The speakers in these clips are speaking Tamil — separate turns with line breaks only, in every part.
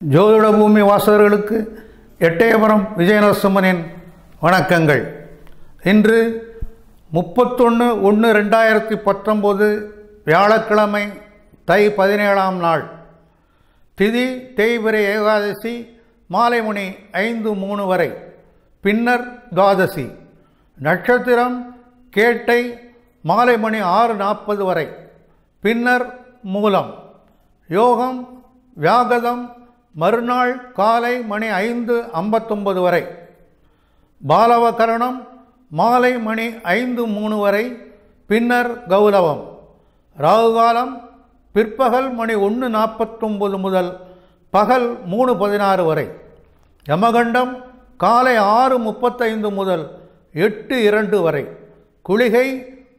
ஜோதிட பூமி வாசகர்களுக்கு எட்டயபுரம் விஜயநரசிம்மனின் வணக்கங்கள். இன்று 31/1/2019 வியாழக்கிழமை தை 17ஆம் நாள். திதி தேய்பிறை ஏகாதசி மாலை மணி 5:03 வரை, பின்னர் துவாதசி. நட்சத்திரம் கேட்டை மாலை மணி 6:40 வரை, பின்னர் மூலம். யோகம் வியாகதம் மறுநாள் காலை மணி 5:59 வரை. பாலவகரணம் மாலை மணி 5:03 வரை, பின்னர் கௌலவம். ராகுகாலம் பிற்பகல் மணி 1:49 முதல் பகல் 3:16 வரை. யமகண்டம் காலை 6:35 முதல் 8:02 வரை. குளிகை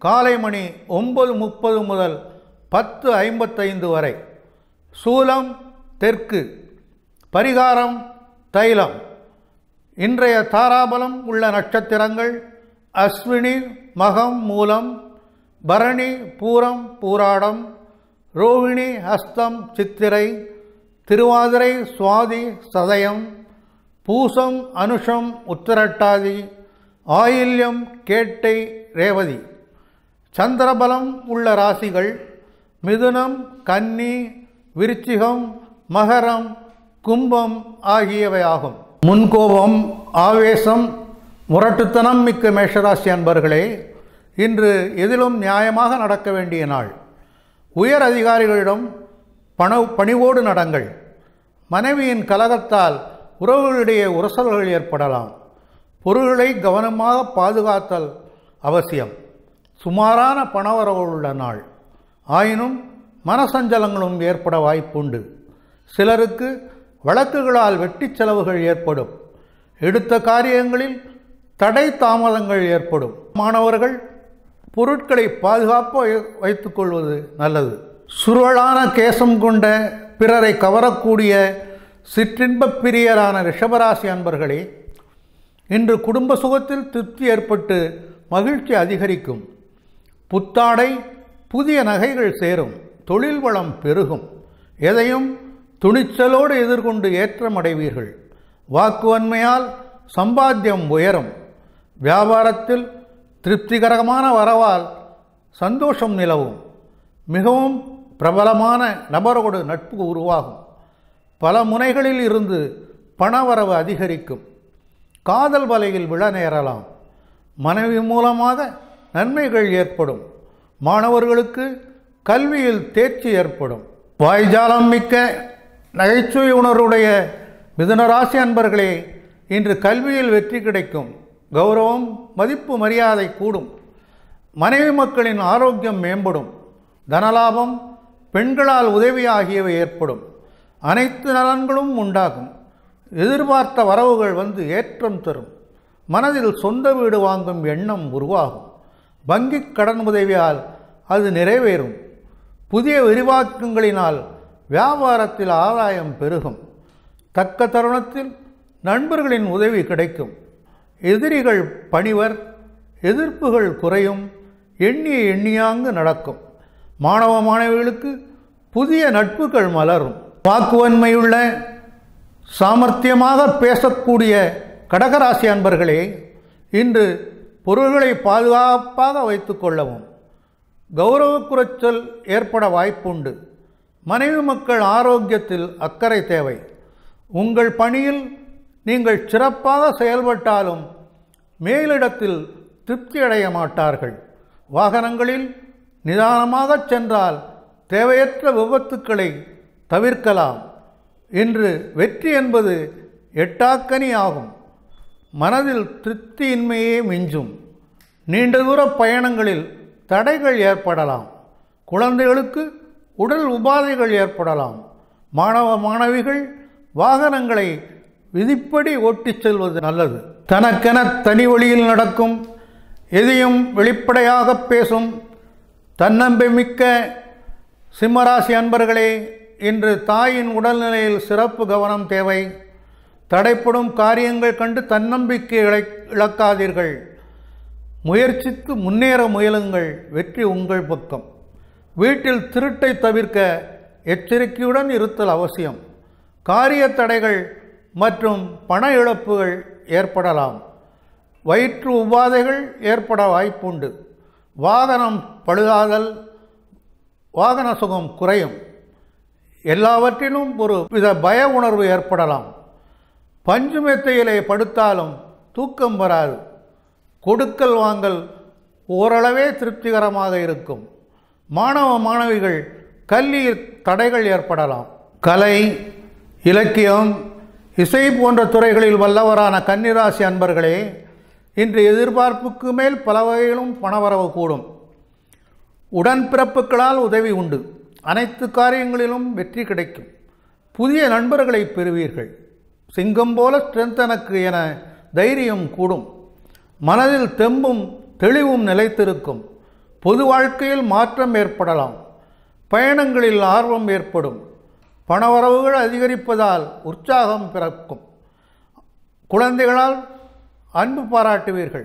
காலை மணி 9:30 முதல் 10:55 வரை. சூலம் தெற்கு. பரிகாரம் தைலம். இன்றைய தாராபலம் உள்ள நட்சத்திரங்கள் அஸ்வினி மகம் மூலம், பரணி பூரம் பூராடம், ரோகிணி ஹஸ்தம் சித்திரை, திருவாதிரை சுவாதி சதயம், பூசம் அனுஷம் உத்திரட்டாதி, ஆயில்யம் கேட்டை ரேவதி. சந்திரபலம் உள்ள ராசிகள் மிதுனம் கன்னி விருச்சிகம் மகரம் கும்பம் ஆகியவையாகும். முன்கோபம் ஆவேசம் முரட்டுத்தனம் மிக்க மேஷராசி அன்பர்களே, இன்று எதிலும் நியாயமாக நடக்க வேண்டிய நாள். உயர் அதிகாரிகளிடம் பணிவோடு நடங்கள். மனைவியின் கலகத்தால் உறவுகளிடையே உரசல்கள் ஏற்படலாம். பொருள்களை கவனமாக பாதுகாத்தல் அவசியம். சுமாரான பணவரவு உள்ள நாள். ஆயினும் மனசஞ்சலங்களும் ஏற்பட வாய்ப்புண்டு. சிலருக்கு வழக்குகளால் வெட்டி செலவுகள் ஏற்படும். எடுத்த காரியங்களில் தடை தாமதங்கள் ஏற்படும். மாணவர்கள் பொருட்களை பாதுகாப்பாக வைத்துக் கொள்வது நல்லது. சுருளான கேசம் கொண்ட பிறரை கவரக்கூடிய சிற்றின்ப பிரியரான ரிஷபராசி அன்பர்களே, இன்று குடும்ப சுகத்தில் திருப்தி ஏற்பட்டு மகிழ்ச்சி அதிகரிக்கும். புத்தாடை புதிய நகைகள் சேரும். தொழில் வளம் பெருகும். எதையும் துணிச்சலோடு எதிர்கொண்டு ஏற்றமடைவீர்கள். வாக்குவன்மையால் சம்பாத்தியம் உயரும். வியாபாரத்தில் திருப்திகரமான வரவால் சந்தோஷம் நிலவும். மிகவும் பிரபலமான நபரோடு நட்பு உருவாகும். பல முனைகளில் இருந்து பணவரவு அதிகரிக்கும். காதல் வலையில் விழ நேரலாம். மனைவி மூலமாக நன்மைகள் ஏற்படும். மாணவர்களுக்கு கல்வியில் தேர்ச்சி ஏற்படும். வாய்ஜாலம் மிக்க நகைச்சுவை உணர்வுடைய மிதுனராசி அன்பர்களே, இன்று கல்வியில் வெற்றி கிடைக்கும். கௌரவம் மதிப்பு மரியாதை கூடும். மனைவி மக்களின் ஆரோக்கியம் மேம்படும். தனலாபம் பெண்களால் உதவி ஆகியவை ஏற்படும். அனைத்து நலன்களும் உண்டாகும். எதிர்பார்த்த வரவுகள் வந்து ஏற்றம் தரும். மனதில் சொந்த வீடு வாங்கும் எண்ணம் உருவாகும். வங்கி கடன் உதவியால் அது நிறைவேறும். புதிய விரிவாக்கங்களினால் வியாபாரத்தில் ஆதாயம் பெருகும். தக்க தருணத்தில் நண்பர்களின் உதவி கிடைக்கும். எதிரிகள் பணிவர். எதிர்ப்புகள் குறையும். எண்ணிய எண்ணியாங்கு நடக்கும். மாணவ மாணவிகளுக்கு புதிய நட்புகள் மலரும். வாக்குவன்மையுள்ள சாமர்த்தியமாக பேசக்கூடிய கடகராசி அன்பர்களே, இன்று பொருள்களை பாதுகாப்பாக வைத்துக் கொள்ளவும். கௌரவ குறைச்சல் ஏற்பட வாய்ப்புண்டு. மனைவி மக்கள் ஆரோக்கியத்தில் அக்கறை தேவை. உங்கள் பணியில் நீங்கள் சிறப்பாக செயல்பட்டாலும் மேலிடத்தில் திருப்தி அடைய மாட்டார்கள். வாகனங்களில் நிதானமாக சென்றால் தேவையற்ற விபத்துக்களை தவிர்க்கலாம். இன்று வெற்றி என்பது எட்டாக்கனி ஆகும். மனதில் திருப்தியின்மையே மிஞ்சும். நீண்ட தூர பயணங்களில் தடைகள் ஏற்படலாம். குழந்தைகளுக்கு உடல் உபாதைகள் ஏற்படலாம். மாணவ மாணவிகள் வாகனங்களை விதிப்படி ஓட்டிச் செல்வது நல்லது. தனக்கென தனி வழியில் நடக்கும். எதையும் வெளிப்படையாக பேசும் தன்னம்பிமிக்க சிம்மராசி அன்பர்களே, இன்று தாயின் உடல்நிலையில் சிறப்பு கவனம் தேவை. தடைப்படும் காரியங்கள் கண்டு தன்னம்பிக்கை இழக்காதீர்கள். முயற்சித்து முன்னேற முயலுங்கள். வெற்றி உங்கள் பக்கம். வீட்டில் திருட்டை தவிர்க்க எச்சரிக்கையுடன் இருத்தல் அவசியம். காரிய தடைகள் மற்றும் பண இழப்புகள் ஏற்படலாம். வயிற்று உபாதைகள் ஏற்பட வாய்ப்புண்டு. வாகனம் பழுதாதல், வாகன சுகம் குறையும். எல்லாவற்றிலும் ஒரு வித பய உணர்வு ஏற்படலாம். பஞ்சு மெத்தையிலே படுத்தாலும் தூக்கம் வராது. கொடுக்கல் வாங்கல் ஓரளவே திருப்திகரமாக இருக்கும். மாணவ மாணவிகள் கல்வியில் தடைகள் ஏற்படலாம். கலை, இலக்கியம், இசை போன்ற துறைகளில் வல்லவரான கன்னிராசி அன்பர்களே, இன்று எதிர்பார்ப்புக்கு மேல் பல வகையிலும் பணவரவு கூடும். உடன்பிறப்புகளால் உதவி உண்டு. அனைத்து காரியங்களிலும் வெற்றி கிடைக்கும். புதிய நண்பர்களை பெறுவீர்கள். சிங்கம் போல ஸ்ட்ரென்த் எனக்கு என தைரியம் கூடும். மனதில் தெம்பும் தெளிவும் நிலைத்திருக்கும். பொது வாழ்க்கையில் மாற்றம் ஏற்படலாம். பயணங்களில் ஆர்வம் ஏற்படும். பணவரவுகள் அதிகரிப்பதால் உற்சாகம் பிறக்கும். குழந்தைகளால் அன்பு பாராட்டுவீர்கள்.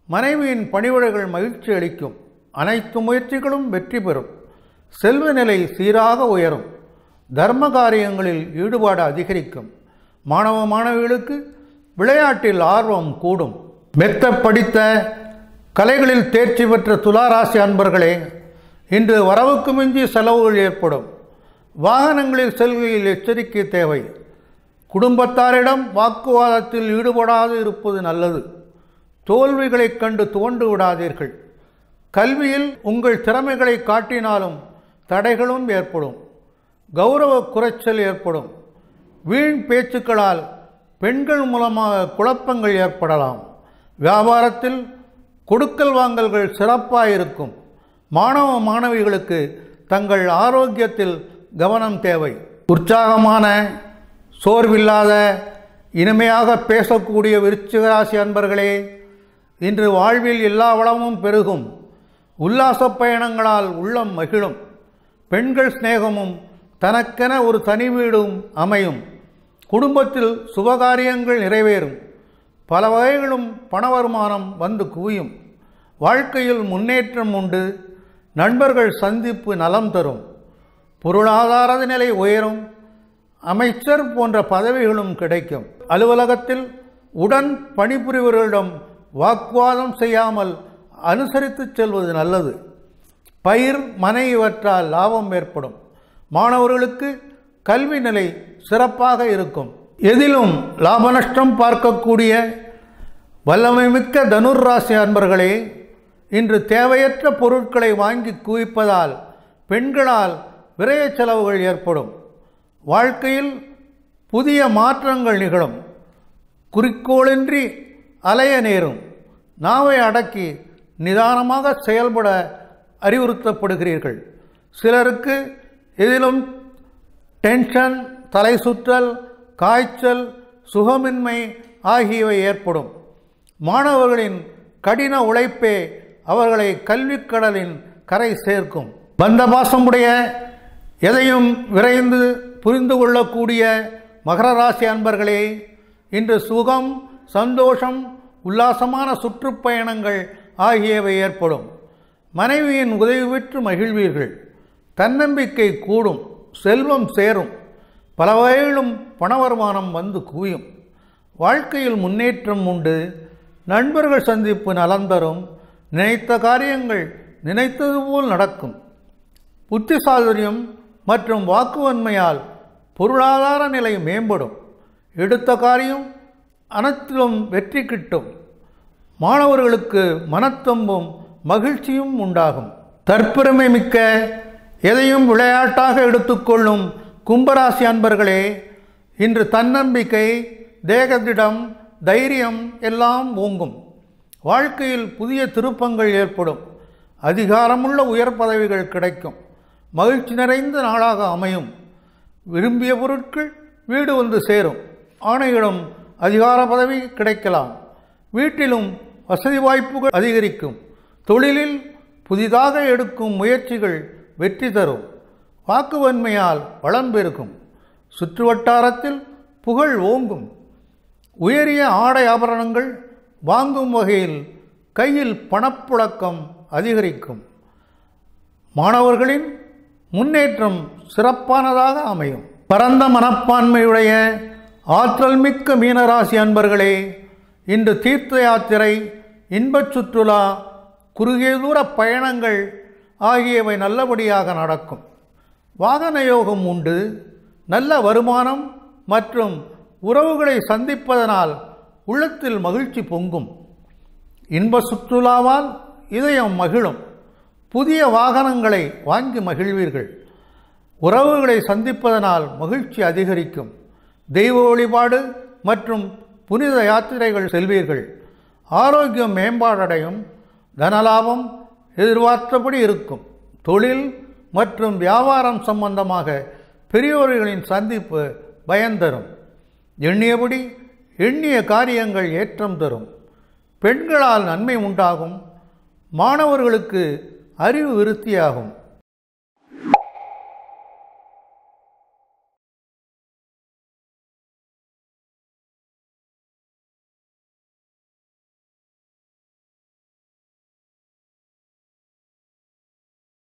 மனைவியின் பணிவிடைகள் மகிழ்ச்சி அளிக்கும். அனைத்து முயற்சிகளும் வெற்றி பெறும். செல்வ நிலை சீராக உயரும். தர்ம காரியங்களில் ஈடுபாடு அதிகரிக்கும். மாணவ மாணவிகளுக்கு விளையாட்டில் ஆர்வம் கூடும். மெத்த படித்த கலைகளில் தேர்ச்சி பெற்ற துளாராசி அன்பர்களே, இன்று வரவுக்கு மிஞ்சி செலவுகள் ஏற்படும். வாகனங்களில் செல்கையில் எச்சரிக்கை தேவை. குடும்பத்தாரிடம் வாக்குவாதத்தில் ஈடுபடாது இருப்பது நல்லது. தோல்விகளைக் கண்டு துவண்டு விடாதீர்கள். கல்வியில் உங்கள் திறமைகளை காட்டினாலும் தடைகளும் ஏற்படும். கௌரவ குறைச்சல் ஏற்படும். வீண் பேச்சுக்களால் பெண்கள் மூலமாக குழப்பங்கள் ஏற்படலாம். வியாபாரத்தில் கொடுக்கல் வாங்கல்கள் சிறப்பாயிருக்கும். மாணவ மாணவிகளுக்கு தங்கள் ஆரோக்கியத்தில் கவனம் தேவை. உற்சாகமான, சோர்வில்லாத, இனிமையாக பேசக்கூடிய விருச்சிக ராசி அன்பர்களே, இன்று வாழ்வில் எல்லா வளமும் பெருகும். உல்லாச பயணங்களால் உள்ளம் மகிழும். பெண்கள் சிநேகமும் தனக்கென ஒரு தனி வீடும் அமையும். குடும்பத்தில் சுபகாரியங்கள் நிறைவேறும். பல வகைகளும் பண வருமானம் வந்து குவியும். வாழ்க்கையில் முன்னேற்றம் உண்டு. நண்பர்கள் சந்திப்பு நலம் தரும். பொருளாதார நிலை உயரும். அமைச்சர் போன்ற பதவிகளும் கிடைக்கும். அலுவலகத்தில் உடன் பணிபுரிவர்களிடம் வாக்குவாதம் செய்யாமல் அனுசரித்து செல்வது நல்லது. பயிர், மனை இவற்றால் லாபம் ஏற்படும். மாணவர்களுக்கு கல்வி நிலை சிறப்பாக இருக்கும். எதிலும் லாப நஷ்டம் பார்க்கக்கூடிய வல்லமை மிக்க தனுர் ராசி அன்பர்களே, இன்று தேவையற்ற பொருட்களை வாங்கி குவிப்பதால் பெண்களால் விரய செலவுகள் ஏற்படும். வாழ்க்கையில் புதிய மாற்றங்கள் நிகழும். குறிக்கோளின்றி அலைய நேரும். நாவை அடக்கி நிதானமாக செயல்பட அறிவுறுத்தப்படுகிறீர்கள். சிலருக்கு இதிலும் டென்ஷன், தலை சுற்றல், காய்ச்சல், சுகமின்மை ஆகியவை ஏற்படும். மாணவர்களின் கடின உழைப்பே அவர்களை கல்விக்கடலின் கரை சேர்க்கும். பந்தபாசமுடைய, எதையும் விரைந்து புரிந்து கொள்ளக்கூடிய மகர ராசி அன்பர்களே, இன்று சுகம், சந்தோஷம், உல்லாசமான சுற்றுப்பயணங்கள் ஆகியவை ஏற்படும். மனைவியின் உதவி பெற்று மகிழ்வீர்கள். தன்னம்பிக்கை கூடும். செல்வம் சேரும். பல வகையிலும் பண வருமானம் வந்து குவியும். வாழ்க்கையில் முன்னேற்றம் உண்டு. நண்பர்கள் சந்திப்பு நலம் தரும். நினைத்த காரியங்கள் நினைத்தது போல் நடக்கும். புத்தி சாதுரியம் மற்றும் வாக்குவன்மையால் பொருளாதார நிலை மேம்படும். எடுத்த காரியம் அனைத்திலும் வெற்றி கிட்டும். மாணவர்களுக்கு மனத்தம்பும் மகிழ்ச்சியும் உண்டாகும். தற்பெருமை மிக்க, எதையும் விளையாட்டாக எடுத்துக்கொள்ளும் கும்பராசி அன்பர்களே, இன்று தன்னம்பிக்கை, தேகதிடம், தைரியம் எல்லாம் ஓங்கும். வாழ்க்கையில் புதிய திருப்பங்கள் ஏற்படும். அதிகாரமுள்ள உயர் பதவிகள் கிடைக்கும். மகிழ்ச்சி நிறைந்த நாளாக அமையும். விரும்பிய பொருட்கள் வீடு வந்து சேரும். ஆணையிடம் அதிகார பதவி கிடைக்கலாம். வீட்டிலும் வசதி வாய்ப்புகள் அதிகரிக்கும். தொழிலில் புதிதாக எடுக்கும் முயற்சிகள் வெற்றி தரும். வாக்குவன்மையால் வளம் பெருகும். சுற்றுவட்டாரத்தில் புகழ் ஓங்கும். உயரிய ஆடை ஆபரணங்கள் வாங்கும் வகையில் கையில் பணப்புழக்கம் அதிகரிக்கும். மாணவர்களின் முன்னேற்றம் சிறப்பானதாக அமையும். பரந்த மனப்பான்மையுடைய ஆற்றல் மிக்க மீனராசி அன்பர்களே, இன்று தீர்த்த யாத்திரை, இன்பச் சுற்றுலா, குறுகிய தூர பயணங்கள் ஆகியவை நல்லபடியாக நடக்கும். வாகன யோகம் உண்டு. நல்ல வருமானம் மற்றும் உறவுகளை சந்திப்பதனால் உள்ளத்தில் மகிழ்ச்சி பொங்கும். இன்ப சுற்றுலாவால் இதயம் மகிழும். புதிய வாகனங்களை வாங்கி மகிழ்வீர்கள். உறவுகளை சந்திப்பதனால் மகிழ்ச்சி அதிகரிக்கும். தெய்வ வழிபாடு மற்றும் புனித யாத்திரைகள் செல்வீர்கள். ஆரோக்கியம் மேம்பாடடையும். தனலாபம் எதிர்பார்த்தபடி இருக்கும். தொழில் மற்றும் வியாபாரம் சம்பந்தமாக பெரியோர்களின் சந்திப்பு பயன்தரும். எண்ணியபடி எண்ணிய காரியங்கள் ஏற்றம் தரும். பெண்களால் நன்மை உண்டாகும். மாணவர்களுக்கு அறிவு விருத்தியாகும்.